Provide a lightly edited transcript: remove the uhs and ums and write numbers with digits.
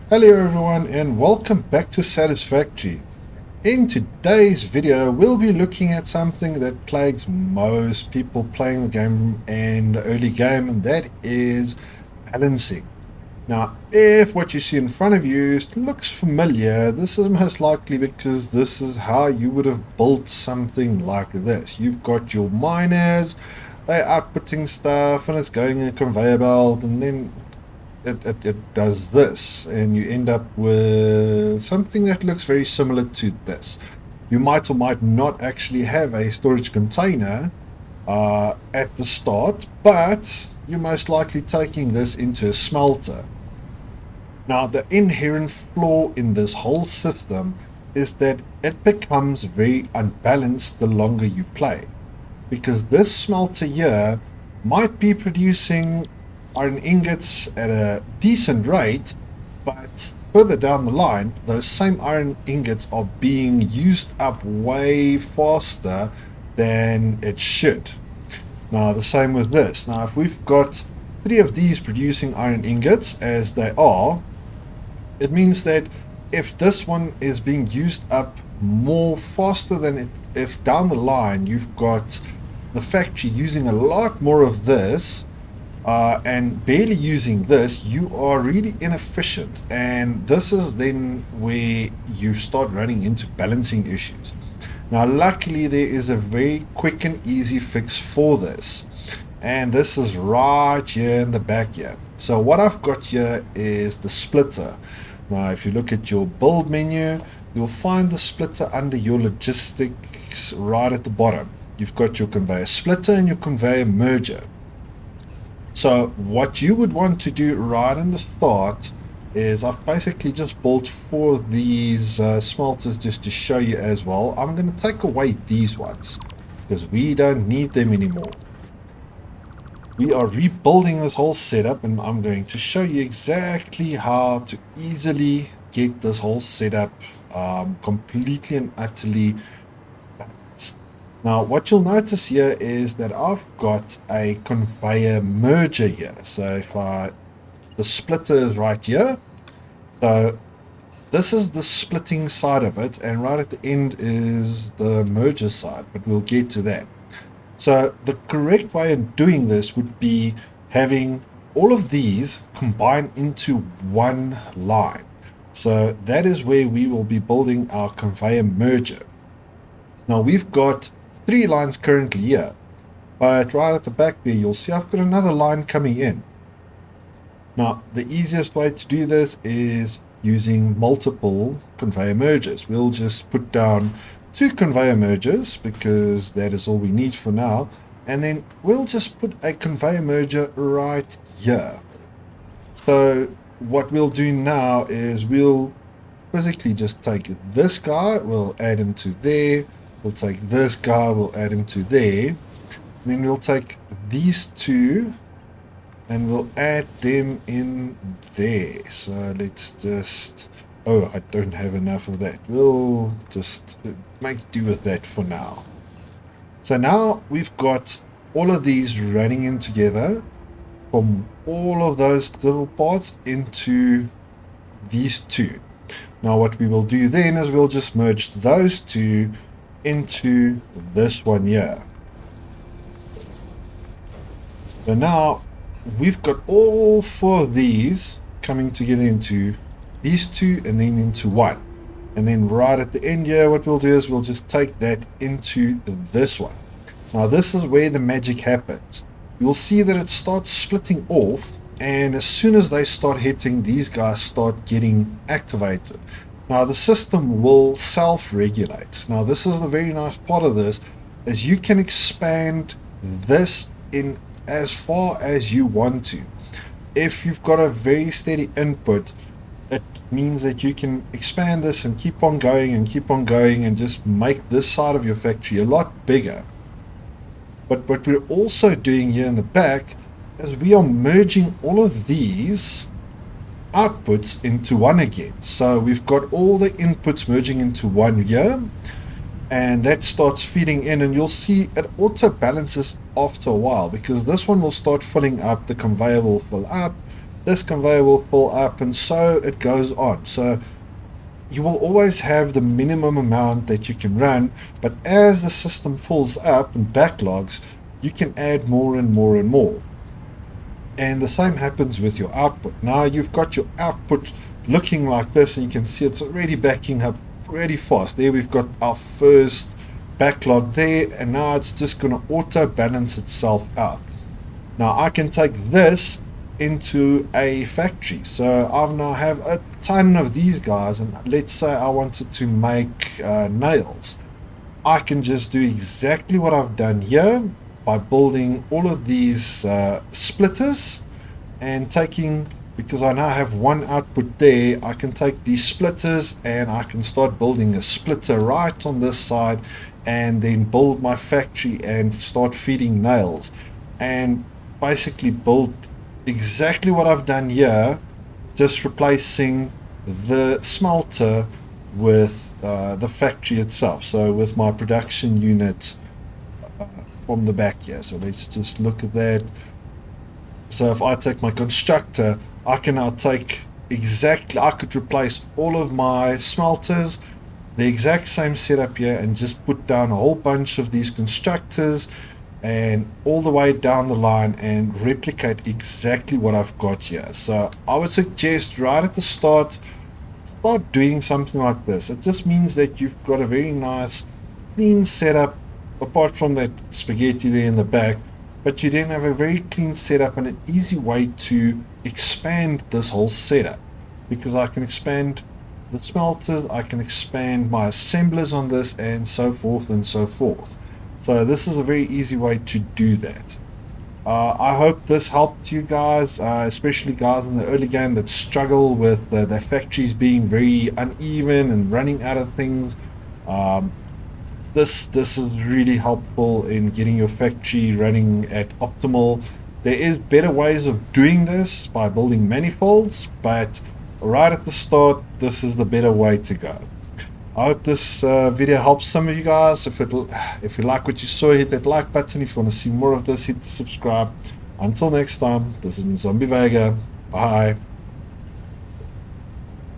Hello everyone and welcome back to Satisfactory. In today's video we'll be looking at something that plagues most people playing the game in the early game, and that is balancing. Now if what you see in front of you looks familiar, this is most likely because this is how you would have built something like this. You've got your miners, they're outputting stuff and it's going in a conveyor belt, and then it does this, and you end up with something that looks very similar to this. You might or might not actually have a storage container at the start, but you're most likely taking this into a smelter. Now, the inherent flaw in this whole system is that it becomes very unbalanced the longer you play, because this smelter here might be producing iron ingots at a decent rate, but further down the line, those same iron ingots are being used up way faster than it should. Now, the same with this. Now, if we've got 3 of these producing iron ingots as they are, it means that if this one is being used up more faster than it, if down the line you've got the factory using a lot more of this, and barely using this, you are really inefficient, and this is then where you start running into balancing issues. Now luckily there is a very quick and easy fix for this, and this is right here in the back here. So what I've got here is the splitter. Now if you look at your build menu, you'll find the splitter under your logistics right at the bottom. You've got your conveyor splitter and your conveyor merger. So what you would want to do right in the start is, I've basically just built 4 of these smelters just to show you as well. I'm going to take away these ones because we don't need them anymore. We are rebuilding this whole setup, and I'm going to show you exactly how to easily get this whole setup completely and utterly balanced. Now what you'll notice here is that I've got a conveyor merger here. So if the splitter is right here, so this is the splitting side of it, and right at the end is the merger side, but we'll get to that. So the correct way of doing this would be having all of these combine into one line. So that is where we will be building our conveyor merger. Now we've got 3 lines currently here, but right at the back there you'll see I've got another line coming in. Now the easiest way to do this is using multiple conveyor mergers. We'll just put down 2 conveyor mergers because that is all we need for now, and then we'll just put a conveyor merger right here. So what we'll do now is we'll physically just take this guy, we'll add him to there. We'll take this guy, we'll add him to there. Then we'll take these 2 and we'll add them in there. So let's just, oh, I don't have enough of that. We'll just make do with that for now. So now we've got all of these running in together from all of those little parts into these 2. Now what we will do then is we'll just merge those 2 into this one here. So now we've got all 4 of these coming together into these 2 and then into 1. And then right at the end here, what we'll do is we'll just take that into this one. Now this is where the magic happens. You'll see that it starts splitting off, and as soon as they start hitting, these guys start getting activated. Now the system will self-regulate. Now this is the very nice part of this, is you can expand this in as far as you want to. If you've got a very steady input, it means that you can expand this and keep on going and just make this side of your factory a lot bigger. But what we're also doing here in the back is we are merging all of these outputs into one again. So we've got all the inputs merging into one here, and that starts feeding in, and you'll see it auto balances after a while, because this one will start filling up, the conveyor will fill up, this conveyor will fill up, and so it goes on. So you will always have the minimum amount that you can run, but as the system fills up and backlogs, you can add more and more and more. And the same happens with your output. Now you've got your output looking like this, and you can see it's already backing up pretty fast. There we've got our first backlog there, and now it's just going to auto balance itself out. Now I can take this into a factory. So I now have a ton of these guys, and let's say I wanted to make nails. I can just do exactly what I've done here by building all of these splitters and taking, because I now have one output there, I can take these splitters and I can start building a splitter right on this side, and then build my factory and start feeding nails, and basically build exactly what I've done here, just replacing the smelter with the factory itself. So with my production unit from the back here. So let's just look at that. So if I take my constructor, I can now take exactly, I could replace all of my smelters, the exact same setup here, and just put down a whole bunch of these constructors and all the way down the line and replicate exactly what I've got here. So I would suggest right at the start doing something like this. It just means that you've got a very nice clean setup, apart from that spaghetti there in the back, but you then have a very clean setup and an easy way to expand this whole setup, because I can expand the smelters, I can expand my assemblers on this, and so forth and so forth. So this is a very easy way to do that. I hope this helped you guys, especially guys in the early game that struggle with their factories being very uneven and running out of things. This is really helpful in getting your factory running at optimal. There is better ways of doing this by building manifolds, but right at the start, this is the better way to go. I hope this video helps some of you guys. If you like what you saw, hit that like button. If you want to see more of this, hit the subscribe. Until next time, this is Zombie Vega. Bye.